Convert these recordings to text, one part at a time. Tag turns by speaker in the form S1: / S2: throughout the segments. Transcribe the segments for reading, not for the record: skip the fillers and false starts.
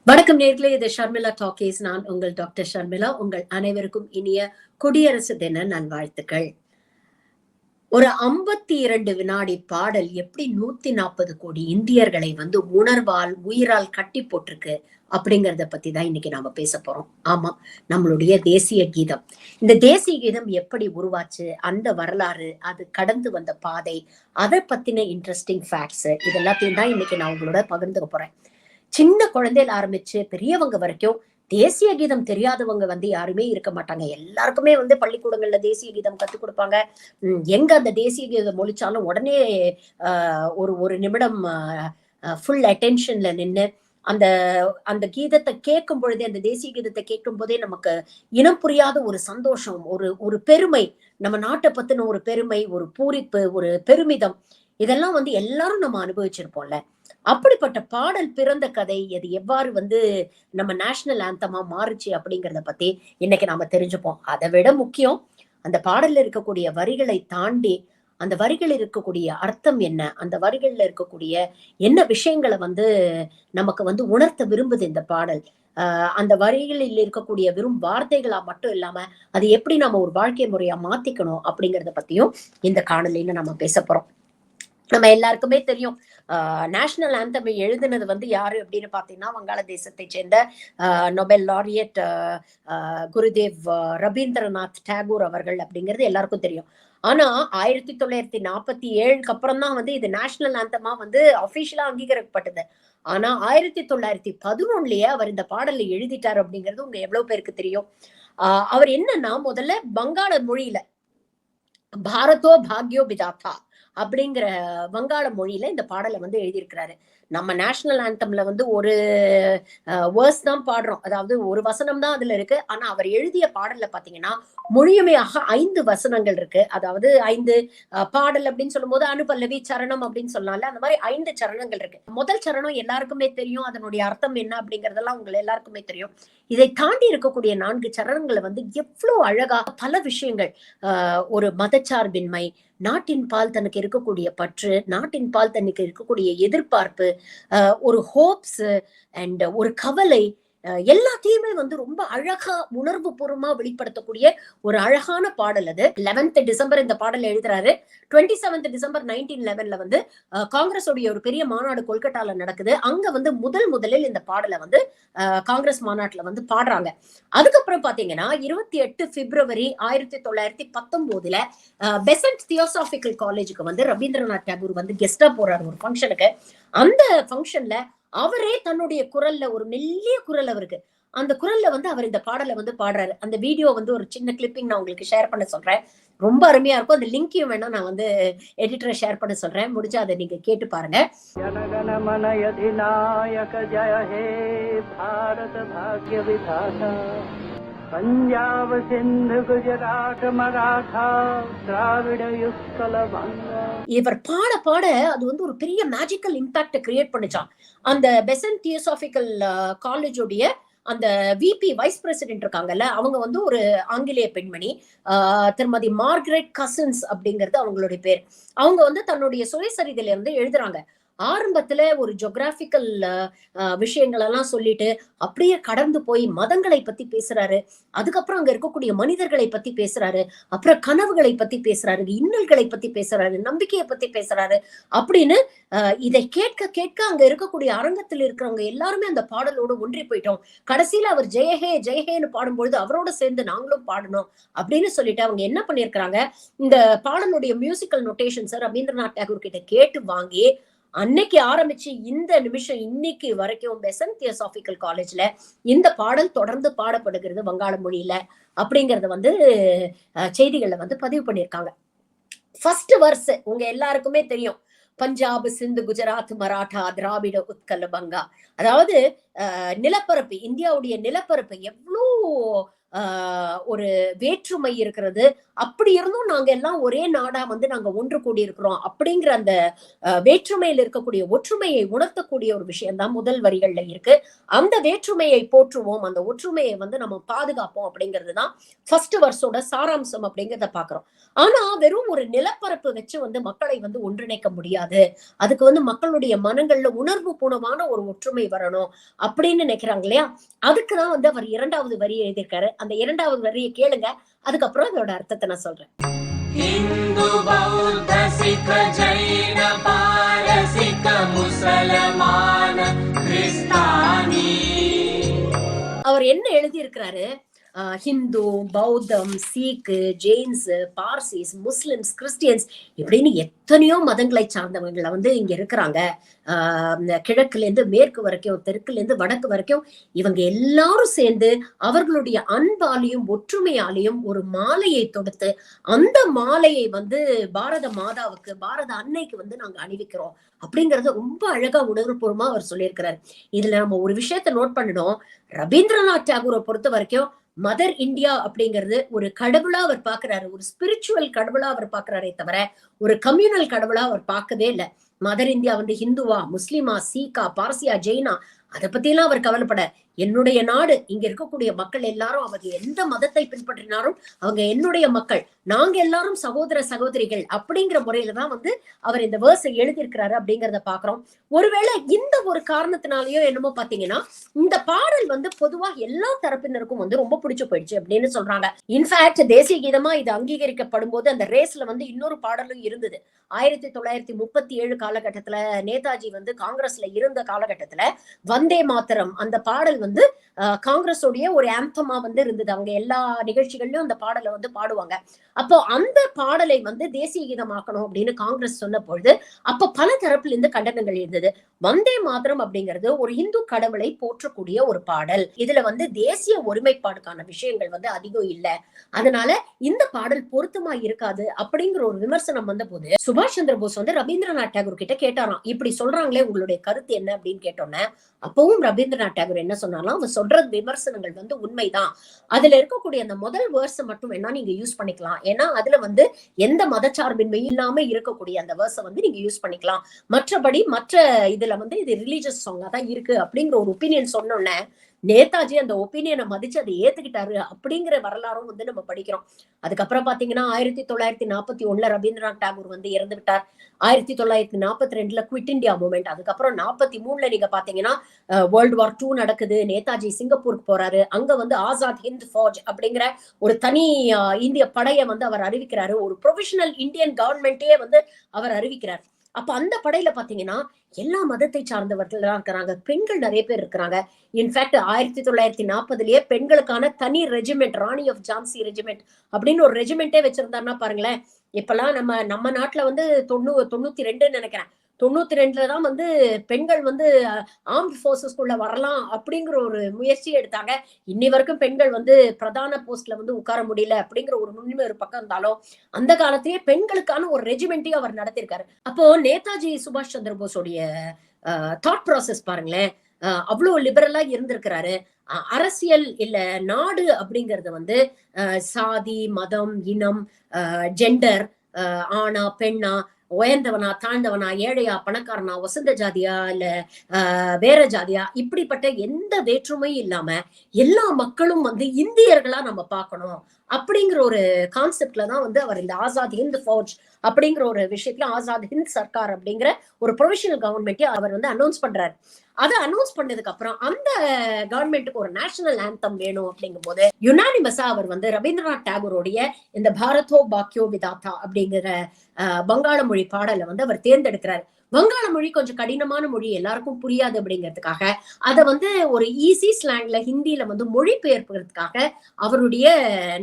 S1: வணக்கம் நேர்களே, இது ஷர்மிளா டாக்கீஸ். நான் உங்கள் டாக்டர் ஷர்மிளா. உங்கள் அனைவருக்கும் இனிய குடியரசு தின நல்வாழ்த்துக்கள். ஒரு 52 வினாடி பாடல் எப்படி 140 கோடி இந்தியர்களை உணர்வால் உயிரால் கட்டி போட்டிருக்கு அப்படிங்கறத பத்தி தான் இன்னைக்கு நாம பேச போறோம். ஆமா, நம்மளுடைய தேசிய கீதம். இந்த தேசிய கீதம் எப்படி உருவாச்சு, அந்த வரலாறு, அது கடந்து வந்த பாதை, அதை பத்தின இன்ட்ரெஸ்டிங் ஃபேக்ட்ஸ் இதெல்லாத்தையும் தான் இன்னைக்கு நான் உங்களோட பகிர்ந்துக்க போறேன். சின்ன குழந்தையில ஆரம்பிச்சு பெரியவங்க வரைக்கும் தேசிய கீதம் தெரியாதவங்க யாருமே இருக்க மாட்டாங்க. எல்லாருக்குமே பள்ளிக்கூடங்கள்ல தேசிய கீதம் கத்துக் கொடுப்பாங்க. எங்க அந்த தேசிய கீதம் ஒலிச்சாலும் உடனே ஒரு ஒரு நிமிடம் ஃபுல் அட்டென்ஷன்ல நின்னு அந்த அந்த கீதத்தை கேட்கும் பொழுதே, அந்த தேசிய கீதத்தை கேட்கும் போதே நமக்கு இனம் புரியாத ஒரு சந்தோஷம், ஒரு ஒரு பெருமை, நம்ம நாட்டை பத்தின ஒரு பெருமை, ஒரு பூரிப்பு, ஒரு பெருமிதம், இதெல்லாம் எல்லாரும் நம்ம அனுபவிச்சிருப்போம்ல. அப்படிப்பட்ட பாடல் பிறந்த கதை, அது எவ்வாறு நம்ம நேஷனல் ஆந்தமா மாறுச்சு அப்படிங்கறத பத்தி இன்னைக்கு நாம தெரிஞ்சுப்போம். அதை விட முக்கியம், அந்த பாடல்ல இருக்கக்கூடிய வரிகளை தாண்டி அந்த வரிகள் இருக்கக்கூடிய அர்த்தம் என்ன, அந்த வரிகள்ல இருக்கக்கூடிய என்ன விஷயங்களை நமக்கு உணர்த்த விரும்புது இந்த பாடல். அந்த வரிகளில் இருக்கக்கூடிய வெறும் வார்த்தைகளா மட்டும் இல்லாம அது எப்படி நம்ம ஒரு வாழ்க்கை முறையா மாத்திக்கணும் அப்படிங்கறத பத்தியும் இந்த காணொலியில நம்ம பேச போறோம். நம்ம எல்லாருக்குமே தெரியும், நேஷனல் ஆந்தம் எழுதினது யாரு அப்படின்னு பாத்தீங்கன்னா, வங்காளதேசத்தை சேர்ந்த நொபெல் லாரியட் குருதேவ் ரவீந்திரநாத் டாகூர் அவர்கள் அப்படிங்கிறது எல்லாருக்கும் தெரியும். ஆனா 1947க்கு அப்புறம் தான் இது நேஷனல் ஆந்தமா அபிஷியலா அங்கீகரிக்கப்பட்டது. ஆனா 1911லயே அவர் இந்த பாடலை எழுதிட்டாரு அப்படிங்கிறது உங்க எவ்வளவு பேருக்கு தெரியும்? அவர் என்னன்னா, முதல்ல வங்காள மொழியில பாரதோ பாக்யோ விதாத்தா அப்படிங்கிற வங்காள மொழியில இந்த பாடலை எழுதியிருக்கிறாரு. நம்ம நேஷனல் ஆந்தம்ல ஒரு வேர்ஸ் தான் பாடுறோம், அதாவது ஒரு வசனம் தான் அதுல இருக்கு. ஆனா அவர் எழுதிய பாடல்ல பாத்தீங்கன்னா முழுமையாக 5 வசனங்கள் இருக்கு. அதாவது 5 பாடல் அப்படின்னு சொல்லும் போது அனுபல்லவி, சரணம் அப்படின்னு சொல்லலாம்ல, அந்த மாதிரி 5 சரணங்கள் இருக்கு. முதல் சரணம் எல்லாருக்குமே தெரியும், அதனுடைய அர்த்தம் என்ன அப்படிங்கறதெல்லாம் உங்க எல்லாருக்குமே தெரியும். இதை தாண்டி இருக்கக்கூடிய 4 சரணங்களை எவ்வளவு அழகா பல விஷயங்கள், ஒரு மதச்சார்பின்மை, நாட்டின் பால் தனக்கு இருக்கக்கூடிய பற்று, நாட்டின் பால் தனக்கு இருக்கக்கூடிய எதிர்பார்ப்பு, ஒரு ஹோப்ஸ் அண்ட் ஒரு கவலை, எல்லாத்தையுமே ரொம்ப அழகா உணர்வு பூர்வமா வெளிப்படுத்தக்கூடிய ஒரு அழகான பாடல் அது. 11th டிசம்பர் இந்த பாடல் எழுதுறாரு. 27th டிசம்பர் 1911 காங்கிரஸ் உடைய ஒரு பெரிய மாநாடு கொல்கட்டால நடக்குது. அங்க முதலில் இந்த பாடலை காங்கிரஸ் மாநாட்டுல பாடுறாங்க. அதுக்கப்புறம் பாத்தீங்கன்னா 28 பிப்ரவரி 1919 பெசன்ட் தியோசாபிக்கல் காலேஜுக்கு ரவீந்திரநாத் டாகூர் கெஸ்டா போறாரு ஒரு ஃபங்க்ஷனுக்கு. அந்த ஃபங்க்ஷன்ல அவரே தன்னுடைய குரல்ல, ஒரு மெல்லிய குரல் அவருக்கு, அந்த குரல்ல அவர் இந்த பாடலை பாடுறாரு. அந்த வீடியோ ஒரு சின்ன கிளிப்பிங் நான் உங்களுக்கு ஷேர் பண்ண சொல்றேன். ரொம்ப அருமையா இருக்கும். அந்த லிங்கையும் வேணா நான் எடிட்டரை ஷேர் பண்ண சொல்றேன். முடிஞ்சா அதை நீங்க கேட்டு பாருங்க. ஜனகணமன அதிநாயக ஜய ஹே பாரத பாக்ய விதாதா, பஞ்சாப் சிந்து குஜராத் மராத்தா திராவிட யுஸ்கல வங்கா. இவர் பாட பாட அது ஒரு பெரிய மேஜிக்கல் இம்பாக்ட் கிரியேட் பண்ணுச்சான். அந்த பெசன்ட் தியோசாபிக்கல் காலேஜோடைய அந்த விபி வைஸ் பிரசிடென்ட் இருக்காங்கல்ல, அவங்க ஒரு ஆங்கிலேய பெண்மணி, திருமதி மார்கரெட் கசின்ஸ் அப்படிங்கிறது அவங்களுடைய பேர். அவங்க தன்னுடைய சுயசரிதையில எழுதுறாங்க. ஆரம்பத்துல ஒரு ஜியோகிராபிக்கல் விஷயங்கள் எல்லாம் சொல்லிட்டு அப்படியே கடந்து போய் மதங்களை பத்தி பேசுறாரு. அதுக்கப்புறம் அங்க இருக்கக்கூடிய மனிதர்களை பத்தி பேசுறாரு. அப்புறம் கனவுகளை பத்தி பேசுறாரு, இன்னல்களை பத்தி பேசுறாரு, நம்பிக்கையை பத்தி பேசுறாரு. அப்படின்னு இதை கேட்க கேட்க அங்க இருக்கக்கூடிய அரங்கத்தில் இருக்கிறவங்க எல்லாருமே அந்த பாடலோடு ஒன்றி போயிட்டோம். கடைசியில அவர் ஜெயஹே ஜெயஹேன்னு பாடும்பொழுது அவரோட சேர்ந்து நாங்களும் பாடணும் அப்படின்னு சொல்லிட்டு அவங்க என்ன பண்ணிருக்கிறாங்க, இந்த பாடலுடைய மியூசிக்கல் நோட்டேஷன்ஸ் ரவீந்திரநாத் டாகூர் கிட்ட கேட்டு வாங்கி அன்னைக்கு ஆரம்பிச்சு இந்த நிமிஷம் இன்னைக்கு வரைக்கும் பெசன்ட் தியோசாபிக்கல் காலேஜ்ல இந்த பாடல் தொடர்ந்து பாடப்படுகிறது வங்காள மொழியில அப்படிங்கறத செய்திகள்ல பதிவு பண்ணிருக்காங்க. ஃபர்ஸ்ட் வர்ஸ் உங்க எல்லாருக்குமே தெரியும், பஞ்சாப் சிந்து குஜராத் மராட்டா திராவிட உத்கல பங்கா. அதாவது நிலப்பரப்பு, இந்தியாவுடைய நிலப்பரப்பு எவ்வளோ ஒரு வேற்றுமை இருக்கிறது. அப்படி இருந்தும் நாங்க எல்லாம் ஒரே நாடா வந்து நாங்க ஒன்று கூடி இருக்கிறோம் அப்படிங்கிற அந்த வேற்றுமையில் இருக்கக்கூடிய ஒற்றுமையை உணர்த்தக்கூடிய ஒரு விஷயம் தான் முதல் வரிகள்ல இருக்கு. அந்த வேற்றுமையை போற்றுவோம், அந்த ஒற்றுமையை வந்து நம்ம பாதுகாப்போம் அப்படிங்கிறது தான் ஃபர்ஸ்ட் வர்ஸோட சாராம்சம் அப்படிங்கிறத பாக்குறோம். ஆனா வெறும் ஒரு நிலப்பரப்பு வச்சு வந்து மக்களை வந்து ஒன்றிணைக்க முடியாது. அதுக்கு வந்து மக்களுடைய மனங்கள்ல உணர்வு பூர்வமான ஒரு ஒற்றுமை வரணும் அப்படின்னு நினைக்கிறாங்க இல்லையா? அதுக்குதான் வந்து அவர் 2வது வரி எழுதியிருக்காரு. அந்த 2வது வரியை கேளுங்க. அதுக்கப்புறம் அதோட அர்த்தத்தை நான் சொல்றேன்.
S2: हिंदू बौद्ध सिख जैन पारसिक मुसलमान क्रिस्तानी.
S1: அவர் என்ன எழுதி இருக்கிறாரு? ஹிந்து, பௌத்தம், சீக்கு, ஜெயின்ஸ், பார்சிஸ், முஸ்லிம்ஸ், கிறிஸ்டியன்ஸ் இப்படின்னு எத்தனையோ மதங்களை சார்ந்தவங்களை வந்து இங்க இருக்கிறாங்க. கிழக்குல இருந்து மேற்கு வரைக்கும், தெற்குல இருந்து வடக்கு வரைக்கும் இவங்க எல்லாரும் சேர்ந்து அவர்களுடைய அன்பாலையும் ஒற்றுமையாலையும் ஒரு மாலையை தொடுத்து அந்த மாலையை வந்து பாரத மாதாவுக்கு, பாரத அன்னைக்கு வந்து நாங்க அணிவிக்கிறோம் அப்படிங்கறத ரொம்ப அழகா உணர்வுபூர்வமா அவர் சொல்லியிருக்கிறார். இதுல நம்ம ஒரு விஷயத்த நோட் பண்ணணும். ரவீந்திரநாத் டாகூரை பொறுத்த வரைக்கும் மதர் இந்தியா அப்படிங்கிறது ஒரு கடவுளா அவர் பாக்குறாரு, ஒரு ஸ்பிரிச்சுவல் கடவுளா அவர் பாக்குறாரே தவிர ஒரு கம்யூனல் கடவுளா அவர் பார்க்கவே இல்லை. மதர் இந்தியா வந்து ஹிந்துவா, முஸ்லிமா, சீக்கா, பார்சியா, ஜெயினா அதை பத்தி எல்லாம் அவர் கவலைப்பட, என்னுடைய நாடு, இங்க இருக்கக்கூடிய மக்கள் எல்லாரும் அவங்க எந்த மதத்தை பின்பற்றினாலும் அவங்க என்னுடைய மக்கள், நாங்க எல்லாரும் சகோதர சகோதரிகள் அப்படிங்கிற முறையில தான் வந்து அவர் இந்த வேர்ஸை எழுதியிருக்கிறாரு அப்படிங்கிறத பாக்குறோம். ஒருவேளை இந்த ஒரு காரணத்தினாலயோ என்னமோ பாத்தீங்கன்னா இந்த பாடல் வந்து பொதுவா எல்லா தரப்பினருக்கும் வந்து ரொம்ப பிடிச்சு போயிடுச்சு அப்படின்னு சொல்றாங்க. இன்ஃபேக்ட் தேசிய கீதமா இது அங்கீகரிக்கப்படும் போது அந்த ரேஸ்ல வந்து இன்னொரு பாடலும் இருந்தது. 1937 காலகட்டத்துல நேதாஜி வந்து காங்கிரஸ்ல இருந்த காலகட்டத்துல வந்தே மாதரம் அந்த பாடல் வந்து காங்கிரஸோடைய ஒரு ஆந்தமா வந்து இருந்தது. அவங்க எல்லா நிகழ்ச்சிகள்லயும் அந்த பாடலை வந்து பாடுவாங்க. அப்போ அந்த பாடலை வந்து தேசிய கீதமாக்கணும் அப்படின்னு காங்கிரஸ் சொன்ன பொழுது அப்ப பல தரப்புல இருந்து கண்டனங்கள் இருந்தது. வந்தே மாதரம் அப்படிங்கிறது ஒரு இந்து கடவுளை போற்றக்கூடிய ஒரு பாடல். இதுல வந்து தேசிய ஒருமைப்பாடுக்கான விஷயங்கள் வந்து அதிகம் இல்ல, அதனால இந்த பாடல் பொருத்தமா இருக்காது அப்படிங்கிற ஒரு விமர்சனம் வந்த போது சுபாஷ் சந்திர போஸ் வந்து ரவீந்திரநாத் டாகூர் கிட்ட கேட்டாராம், இப்படி சொல்றாங்களே உங்களுடைய கருத்து என்ன அப்படின்னு கேட்டோன்னே அப்பவும் ரவீந்திரநாத் டாகூர் என்ன சொன்னாலும் அவர் சொல்ற விமர்சனங்கள் வந்து உண்மைதான். அதுல இருக்கக்கூடிய அந்த முதல் வேர்ஸ் மட்டும் வேணா நீங்க யூஸ் பண்ணிக்கலாம், ஏன்னா அதுல வந்து எந்த மதச்சார்பின்மையும் இல்லாம இருக்கக்கூடிய அந்த வேர்ஸ வந்து நீங்க யூஸ் பண்ணிக்கலாம். மற்றபடி மற்ற இதுல வந்து இது ரிலீஜியஸ் சாங்கா தான் இருக்கு அப்படிங்கிற ஒரு ஒப்பீனியன் சொன்னோன்னே நேதாஜி அந்த ஒப்பீனியனை மதிச்சு அதை ஏத்துக்கிட்டாரு அப்படிங்கிற வரலாறும் வந்து நம்ம படிக்கிறோம். அதுக்கப்புறம் பாத்தீங்கன்னா 1941 ரவீந்திரநாத் டாகூர் வந்து இறந்து விட்டார். 1942 குவிட் இந்தியா மூவ்மெண்ட், அதுக்கப்புறம் 43 நீங்க பாத்தீங்கன்னா வேர்ல்டு வார் 2 நடக்குது. நேதாஜி சிங்கப்பூருக்கு போறாரு. அங்க வந்து ஆசாத் ஹிந்த் ஃபௌஜ் அப்படிங்கிற ஒரு தனி இந்திய படையை வந்து அவர் அறிவிக்கிறாரு. ஒரு ப்ரொஃபஷனல் இந்தியன் கவர்மெண்டே வந்து அவர் அறிவிக்கிறார். அப்ப அந்த படையில பாத்தீங்கன்னா எல்லா மதத்தை சார்ந்தவர்கள் இருக்கிறாங்க, பெண்கள் நிறைய பேர் இருக்கிறாங்க. இன்ஃபேக்ட் 1940லயே பெண்களுக்கான தனி regiment, Rani of Jhansi regiment அப்படின்னு ஒரு ரெஜிமெண்டே வச்சிருந்தாருன்னா பாருங்களேன். இப்பெல்லாம் நம்ம நாட்டுல வந்து 92 நினைக்கிறேன், 92 தான் வந்து பெண்கள் வந்து ஆர்ம்ட் போர்சஸ்குள்ள வரலாம் அப்படிங்கிற ஒரு முயற்சி எடுத்தாங்க. இன்னி வரைக்கும் பெண்கள் வந்து பிரதான போஸ்ட்ல வந்து உட்கார முடியல அப்படிங்கிற ஒரு நுண்மை ஒரு பக்கம் இருந்தாலும் அந்த காலத்திலேயே பெண்களுக்கான ஒரு ரெஜிமெண்ட்டையும் அவர் நடத்திருக்காரு. அப்போ நேதாஜி சுபாஷ் சந்திர போஸோடைய தாட் ப்ராசஸ் பாருங்களேன், அவ்வளவு லிபரலா இருந்திருக்கிறாரு. அரசியல் இல்ல நாடு அப்படிங்கறது வந்து சாதி, மதம், இனம், ஜெண்டர், ஆணா பெண்ணா, உயர்ந்தவனா தாழ்ந்தவனா, ஏழையா பணக்காரனா, வசந்த ஜாதியா இல்ல வேற ஜாதியா, இப்படிப்பட்ட எந்த வேற்றுமையும் இல்லாம எல்லா மக்களும் வந்து இந்தியர்களா நம்ம பார்க்கணும் அப்படிங்கிற ஒரு கான்செப்ட்ல தான் வந்து அவர் இந்த ஆசாத் ஹிந்த் ஃபௌஜ் அப்படிங்கிற ஒரு விஷயத்துல ஆசாத் ஹிந்த் சர்க்கார் அப்படிங்கிற ஒரு ப்ரொவிஷனல் கவர்மெண்ட்டை அவர் வந்து அனௌன்ஸ் பண்றாரு. அதை அனௌன்ஸ் பண்ணதுக்கு அப்புறம் அந்த கவர்மெண்ட்டுக்கு ஒரு நேஷனல் ஆந்தம் வேணும் அப்படிங்கும் போது யுனானிமஸா அவர் வந்து ரவீந்திரநாத் டாகூருடைய இந்த பாரதோ பாக்கியோ விதாத்தா அப்படிங்கிற வங்காள மொழி பாடலை வந்து அவர் தேர்ந்தெடுக்கிறார். வங்காள மொழி கொஞ்சம் கடினமான மொழி, எல்லாருக்கும் புரியாது அப்படிங்கிறதுக்காக அதை வந்து ஒரு ஈஸி ஸ்லாங்ல ஹிந்தியில வந்து மொழிபெயர்ப்பதற்காக அவருடைய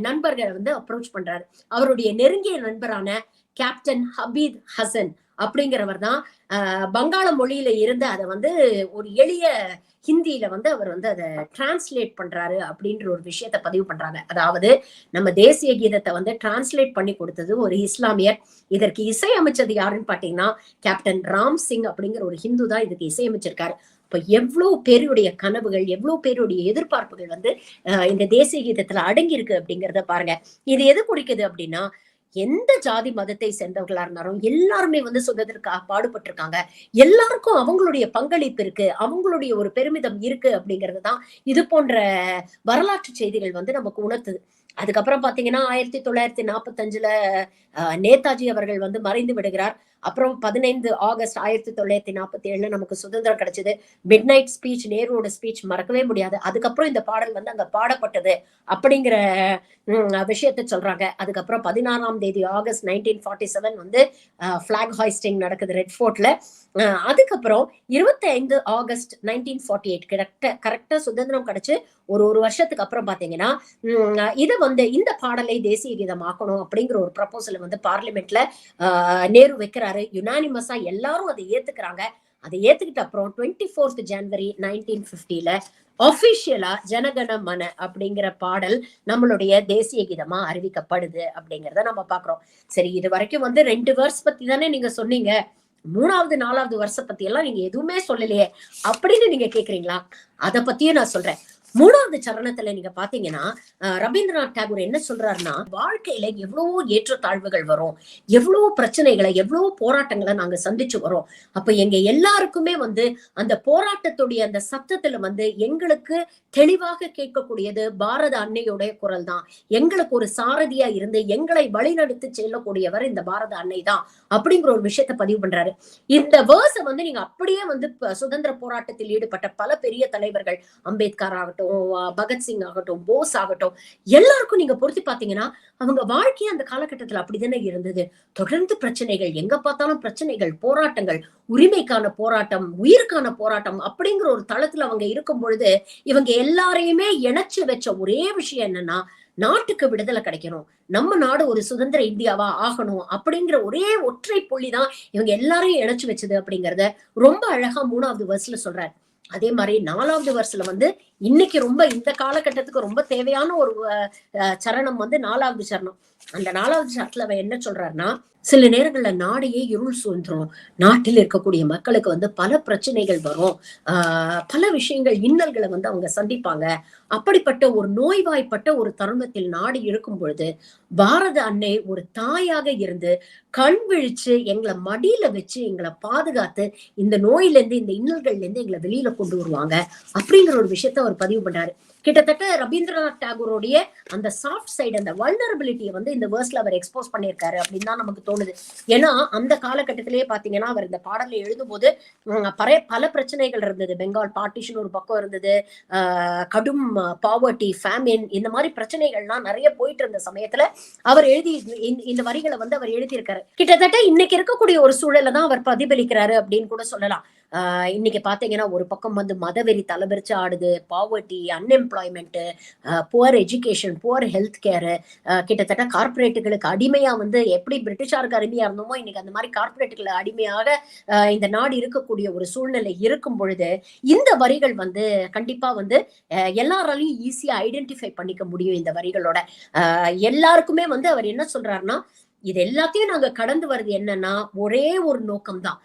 S1: நண்பர்களை வந்து அப்ரோச் பண்றாரு. அவருடைய நெருங்கிய நண்பரான கேப்டன் ஹபீத் ஹசன் அப்படிங்கிறவர் தான் வங்காள மொழியில இருந்து அதை வந்து ஒரு எளிய ஹிந்தியில வந்து அவர் வந்து அதை டிரான்ஸ்லேட் பண்றாரு அப்படின்ற ஒரு விஷயத்த பதிவு பண்றாங்க. அதாவது நம்ம தேசிய கீதத்தை வந்து டிரான்ஸ்லேட் பண்ணி கொடுத்தது ஒரு இஸ்லாமியர். இதற்கு இசையமைச்சது யாருன்னு பாத்தீங்கன்னா கேப்டன் ராம் சிங் அப்படிங்கிற ஒரு ஹிந்து தான் இதுக்கு இசையமைச்சிருக்காரு. இப்ப எவ்வளவு பேருடைய கனவுகள், எவ்வளவு பேருடைய எதிர்பார்ப்புகள் வந்து இந்த தேசிய கீதத்துல அடங்கி இருக்கு அப்படிங்கறத பாருங்க. இது எது குறிக்குது அப்படின்னா, எந்த ஜாதி மதத்தை சேர்ந்தவர்களா இருந்தாலும் எல்லாருமே வந்து சுதந்திரத்துக்காக பாடுபட்டிருக்காங்க. எல்லாருக்கும் அவங்களுடைய பங்களிப்பு இருக்கு. அவங்களுடைய ஒரு பெருமிதம் இருக்கு அப்படிங்கிறது தான் இது போன்ற வரலாற்று செய்திகள் வந்து நமக்கு உணர்த்துது. அதுக்கப்புறம் பாத்தீங்கன்னா 1945ல நேதாஜி அவர்கள் வந்து மறைந்து விடுகிறார். அப்புறம் 15 ஆகஸ்ட் 1947ல நமக்கு சுதந்திரம் கிடைச்சது. மிட் நைட் ஸ்பீச், நேருவோட ஸ்பீச் மறக்கவே முடியாது. அதுக்கப்புறம் இந்த பாடல் வந்து அங்க பாடப்பட்டது அப்படிங்கிற விஷயத்த சொல்றாங்க. அதுக்கப்புறம் 16ஆம் தேதி ஆகஸ்ட் 1947 வந்து பிளாக் ஹாய்ஸ்டிங் நடக்குது ரெட் ஃபோர்ட்ல. அதுக்கப்புறம் 25 ஆகஸ்ட் 1948 கரெக்டா சுதந்திரம் கிடைச்சு ஒரு வருஷத்துக்கு அப்புறம் பாத்தீங்கன்னா இத வந்து இந்த பாடலை தேசிய கீதம் ஆக்கணும் அப்படிங்கிற ஒரு ப்ரப்போசல் வந்து பார்லிமெண்ட்ல நேரு வைக்கிறாரு. யுனானிமஸா எல்லாரும் அதை ஏத்துக்கிறாங்க. அதை ஏத்துக்கிட்ட அப்புறம் 24 ஜனவரி 1950ல ஆபிஷியலா ஜனகண மன அப்படிங்கிற பாடல் நம்மளுடைய தேசிய கீதமா அறிவிக்கப்படுது அப்படிங்கறத நம்ம பாக்குறோம். சரி, இது வரைக்கும் வந்து 2 வேர்ஸ் பத்தி தானே நீங்க சொன்னீங்க, 3வது 4வது வருஷம் பத்தி எல்லாம் நீங்க எதுவுமே சொல்லலையே அப்படின்னு நீங்க கேக்குறீங்களா? அத பத்தியும் நான் சொல்றேன். 3வது சரணத்துல நீங்க பாத்தீங்கன்னா ரவீந்திரநாத் டாகூர் என்ன சொல்றாருன்னா, வாழ்க்கையில எவ்வளவோ ஏற்றத்தாழ்வுகள் வரும், எவ்வளவோ பிரச்சனைகளை, எவ்வளவோ போராட்டங்களை நாங்க சந்திச்சு வரோம். அப்ப எங்க எல்லாருக்குமே வந்து அந்த போராட்டத்துடைய அந்த சத்தத்துல வந்து எங்களுக்கு தெளிவாக கேட்கக்கூடியது பாரத அன்னையுடைய குரல் தான். எங்களுக்கு ஒரு சாரதியா இருந்து எங்களை வழிநடத்தி செல்லக்கூடியவர் இந்த பாரத அன்னை தான் அப்படிங்கிற ஒரு விஷயத்த பதிவு பண்றாரு. இந்த வேர்ஸ வந்து நீங்க அப்படியே வந்து சுதந்திர போராட்டத்தில் ஈடுபட்ட பல பெரிய தலைவர்கள், அம்பேத்கர் ஆகட்டும், பகத்சிங் ஆகட்டும், போஸ் ஆகட்டும், எல்லாருக்கும் நீங்க பொருத்தி பாத்தீங்கன்னா அவங்க வாழ்க்கையே அந்த காலகட்டத்துல அப்படித்தானே இருந்தது. தொடர்ந்து பிரச்சனைகள், எங்க பார்த்தாலும் பிரச்சனைகள், போராட்டங்கள், உரிமைக்கான போராட்டம், உயிருக்கான போராட்டம் அப்படிங்கிற ஒரு தளத்துல அவங்க இருக்கும் பொழுது இவங்க எல்லாரையுமே இணைச்சு வச்ச ஒரே விஷயம் என்னன்னா, நாட்டுக்கு விடுதலை கிடைக்கணும், நம்ம நாடு ஒரு சுதந்திர இந்தியாவா ஆகணும் அப்படிங்கிற ஒரே ஒற்றை புள்ளிதான் இவங்க எல்லாரையும் இணைச்சு வச்சது அப்படிங்கறத ரொம்ப அழகா 3வது வெர்ஸ்ல சொல்றாரு. அதே மாதிரி 4வது வெர்ஸ்ல வந்து இன்னைக்கு ரொம்ப இந்த காலகட்டத்துக்கு ரொம்ப தேவையான ஒரு சரணம் வந்து 4வது சரணம். அந்த 4வது சரணத்துல அவன் என்ன சொல்றாருன்னா, சில நேரங்கள்ல நாடையே இருள் சூழ்ந்துரும், நாட்டில் இருக்கக்கூடிய மக்களுக்கு வந்து பல பிரச்சனைகள் வரும், பல விஷயங்கள், இன்னல்களை வந்து அவங்க சந்திப்பாங்க. அப்படிப்பட்ட ஒரு நோய்வாய்ப்பட்ட ஒரு தருணத்தில் நாடு இருக்கும் பொழுது பாரத அன்னை ஒரு தாயாக இருந்து கண் விழிச்சு எங்களை மடியில வச்சு எங்களை பாதுகாத்து இந்த நோயில இருந்து, இந்த இன்னல்கள்ல இருந்து எங்களை வெளியில கொண்டு வருவாங்க அப்படிங்கிற ஒரு விஷயத்த அவர் பதிவு பண்றாரு. கிட்டத்தட்ட ரவீந்திரநாத் டாகூருடைய அந்த சாஃப்ட் சைடு, அந்த வல்னரபிலிட்டியை வந்து இந்த வேர்ஸ்ல அவர் எக்ஸ்போஸ் பண்ணியிருக்காரு அப்படின்னு தான் நமக்கு தோணுது. ஏன்னா அந்த காலகட்டத்திலேயே பாத்தீங்கன்னா அவர் இந்த பாடலை எழுதும் போது பல பிரச்சனைகள் இருந்தது. பெங்கால் பார்ட்டிஷன் ஒரு பக்கம் இருந்தது, கடும் பாவர்ட்டி, ஃபேமின், இந்த மாதிரி பிரச்சனைகள்லாம் நிறைய போயிட்டு இருந்த சமயத்துல அவர் எழுதி இந்த வரிகளை வந்து அவர் எழுதியிருக்காரு. கிட்டத்தட்ட இன்னைக்கு இருக்கக்கூடிய ஒரு சூழலை தான் அவர் பிரதிபலிக்கிறாரு அப்படின்னு கூட சொல்லலாம். இன்னைக்கு பாத்தீங்கன்னா ஒரு பக்கம் வந்து மதவெறி தலைவிரிச்சு ஆடுது, poverty, unemployment, poor education, poor health care, கிட்டத்தட்ட கார்பரேட்டுகளுக்கு அடிமையா வந்து எப்படி பிரிட்டிஷாருக்கு அடிமையா இருந்தோமோ இன்னைக்கு அந்த மாதிரி கார்பரேட்டுகளுக்கு அடிமையாக இந்த நாடு இருக்கக்கூடிய ஒரு சூழ்நிலை இருக்கும் பொழுது இந்த வரிகள் வந்து கண்டிப்பா வந்து எல்லாராலையும் ஈஸியா ஐடென்டிஃபை பண்ணிக்க முடியும். இந்த வரிகளோட எல்லாருக்குமே வந்து அவர் என்ன சொல்றாருன்னா, இது எல்லாத்தையும் நாங்க கடந்து வருது என்னன்னா ஒரே ஒரு நோக்கம்தான்,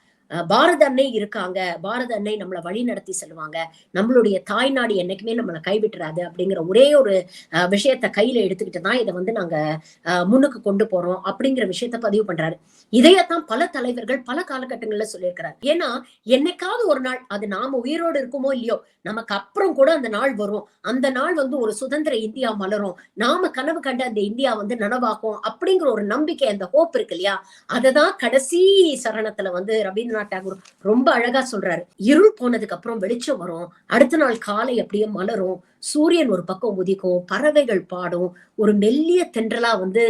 S1: பாரத அன்னை இருக்காங்க, பாரத அன்னை நம்மளை வழி நடத்தி செல்வாங்க, நம்மளுடைய தாய்நாடு என்னைக்குமே நம்மளை கைவிட்டுறாது அப்படிங்கிற ஒரே ஒரு விஷயத்த கையில எடுத்துக்கிட்டு தான் இதை வந்து நாங்க முன்னுக்கு கொண்டு போறோம் அப்படிங்கிற விஷயத்த பதிவு பண்றாரு. இதையத்தான் பல தலைவர்கள் பல காலகட்டங்கள்ல சொல்லியிருக்கிறார். ஏன்னா என்னைக்காவது ஒரு நாள், அது நாம உயிரோடு இருக்குமோ இல்லையோ, நமக்கு அப்புறம் கூட அந்த நாள் வரும், அந்த நாள் வந்து ஒரு சுதந்திர இந்தியா மலரும், நாம கனவு கண்ட அந்த இந்தியா வந்து நனவாக்கும் அப்படிங்கிற ஒரு நம்பிக்கை, அந்த ஹோப் இருக்கு இல்லையா, அததான் கடைசி சரணத்துல வந்து ரவீந்திரநாத் டாகூர் ரொம்ப அழகா சொல்றாரு. இருள் போனதுக்கு அப்புறம் வெளிச்சம் வரும், அடுத்த நாள் காலை அப்படியே மலரும், சூரியன் ஒரு பக்கம் உதிக்கும், பறவைகள் பாடும், ஒரு மெல்லிய தென்றலா வந்து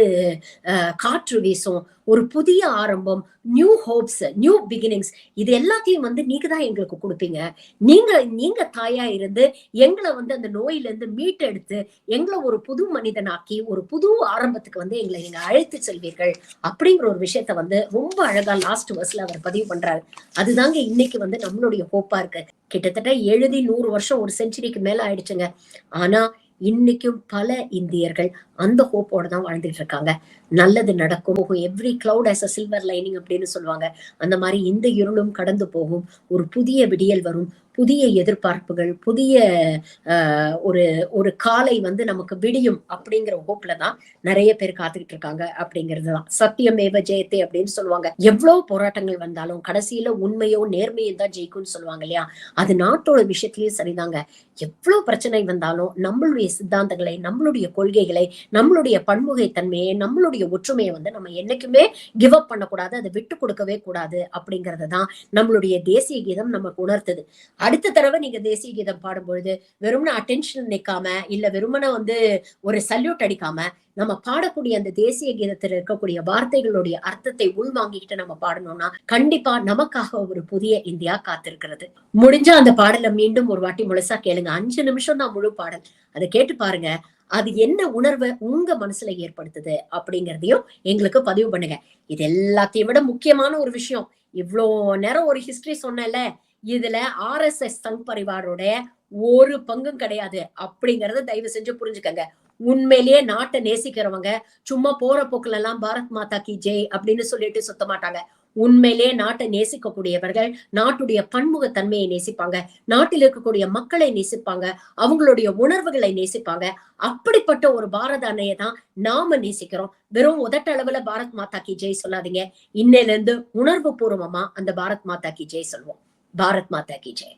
S1: காற்று வீசும், ஒரு புதிய ஆரம்பம், நியூ ஹோப்ஸ், நியூ பிகினிங்ஸ், இது எல்லாத்தையும் வந்து நீங்க தான் எங்களுக்கு கொடுப்பீங்க. நீங்க தாயா இருந்து எங்களை வந்து அந்த நோயில இருந்து மீட்டெடுத்து எங்களை ஒரு புது மனிதனாக்கி ஒரு புது ஆரம்பத்துக்கு வந்து எங்களை நீங்க அழைத்து செல்வீர்கள் அப்படிங்கிற ஒரு விஷயத்த வந்து ரொம்ப அழகா லாஸ்ட் வர்ஸ்ல அவர் பதிவு பண்றாரு. அதுதாங்க இன்னைக்கு வந்து நம்மளுடைய ஹோப்பா இருக்கு. கிட்டத்தட்ட எழுதி 100 வருஷம், ஒரு செஞ்சுரிக்கு மேல ஆயிடுச்சுங்க. ஆனா இன்னைக்கும் பல இந்தியர்கள் அந்த ஹோப்போட தான் வாழ்ந்துட்டு இருக்காங்க. நல்லது நடக்கும். Every cloud has a silver lining அப்படின்னு சொல்லுவாங்க. அந்த மாதிரி இந்த இருளும் கடந்து போகும். ஒரு புதிய விடியல் வரும். புதிய எதிர்பார்ப்புகள், புதிய ஒரு ஒரு காலை வந்து நமக்கு விடியும் அப்படிங்கிற ஹோப்ல தான் நிறைய பேர் காத்துக்கிட்டு இருக்காங்க அப்படிங்கிறதுதான். சத்தியமேவ ஜெயத்தே அப்படின்னு சொல்லுவாங்க. எவ்வளவு போராட்டங்கள் வந்தாலும் கடைசியில உண்மையோ நேர்மையும் தான் ஜெயிக்கும்னு சொல்லுவாங்க இல்லையா? அது நாட்டோட விஷயத்திலயும் சரிதாங்க. எவ்வளவு பிரச்சனை வந்தாலும் நம்மளுடைய சித்தாந்தங்களை, நம்மளுடைய கொள்கைகளை, நம்மளுடைய பன்முகைத்தன்மையை, நம்மளுடைய ஒற்றுமையை வந்து நம்ம என்னைக்குமே கிவ் அப் பண்ணக்கூடாது. அதை விட்டு கொடுக்கவே கூடாது அப்படிங்கறது தான் நம்மளுடைய தேசிய கீதம் நமக்கு உணர்த்துது. அடுத்த தடவை நீங்க தேசிய கீதம் பாடும்பொழுது வெறும்ன அட்டென்ஷன் நிக்காம, இல்ல வெறுமன வந்து ஒரு சல்யூட் அடிக்காம, நம்ம பாடக்கூடிய அந்த தேசிய கீதத்தில் இருக்கக்கூடிய வார்த்தைகளுடைய அர்த்தத்தை உள்வாங்கிக்கிட்டு நம்ம பாடணும்னா கண்டிப்பா நமக்காக ஒரு புதிய இந்தியா காத்திருக்கிறது. முடிஞ்சா அந்த பாடலை மீண்டும் ஒரு வாட்டி முழுசா கேளுங்க. 5 நிமிஷம் தான் முழு பாடல். அதை கேட்டு பாருங்க. அது என்ன உணர்வை உங்க மனசுல ஏற்படுத்துது அப்படிங்கறதையும் எங்களுக்கு பதிவு பண்ணுங்க. இது எல்லாத்தையும் விட முக்கியமான ஒரு விஷயம். இவ்வளோ நேரம் ஒரு ஹிஸ்டரி சொன்னேன்ல, இதுல ஆர்எஸ்எஸ் சங் பரிவாரோட ஒரு பங்கும் கிடையாது அப்படிங்கறத தயவு செஞ்சு புரிஞ்சுக்கங்க. உண்மையிலேயே நாட்டை நேசிக்கிறவங்க சும்மா போற போக்குல எல்லாம் பாரத் மாதா கி ஜெய் அப்படின்னு சொல்லிட்டு சுத்த மாட்டாங்க. உண்மையிலேயே நாட்டை நேசிக்கக்கூடியவர்கள் நாட்டுடைய பன்முகத்தன்மையை நேசிப்பாங்க, நாட்டில் இருக்கக்கூடிய மக்களை நேசிப்பாங்க, அவங்களுடைய உணர்வுகளை நேசிப்பாங்க. அப்படிப்பட்ட ஒரு பாரத அன்னையை தான் நாம நேசிக்கிறோம். வெறும் உதட்டளவுல பாரத் மாதா கி ஜெய் சொல்லாதீங்க. இன்னையில இருந்து உணர்வு பூர்வமா அந்த பாரத் மாதா கி ஜெய் சொல்வோம். பாரத் மாதா கி ஜெய்.